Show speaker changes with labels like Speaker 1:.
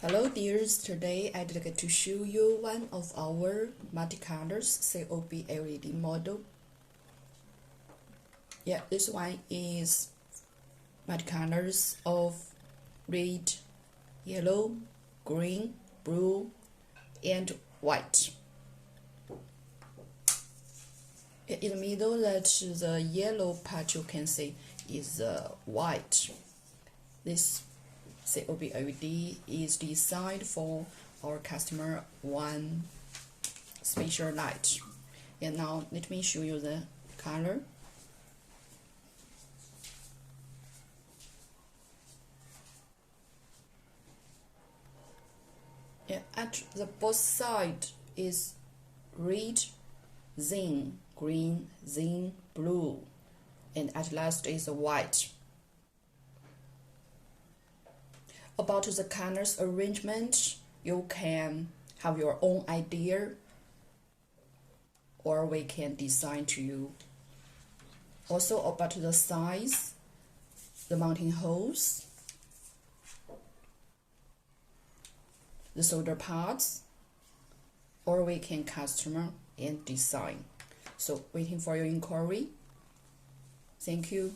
Speaker 1: Hello dears, today I'd like to show you one of our multicolors COB LED model. Yeah, this one is multicolors of red, yellow, green, blue, and white. In the middle, that the yellow part you can see is white. This COB LED is designed for our customer one special light. And now let me show you the color. Yeah, at the both side is red, then green, then blue, and at last is white. About the colors arrangement, you can have your own idea, or we can design to you. Also about the size, the mounting holes, the solder parts, or we can custom and design. So waiting for your inquiry. Thank you.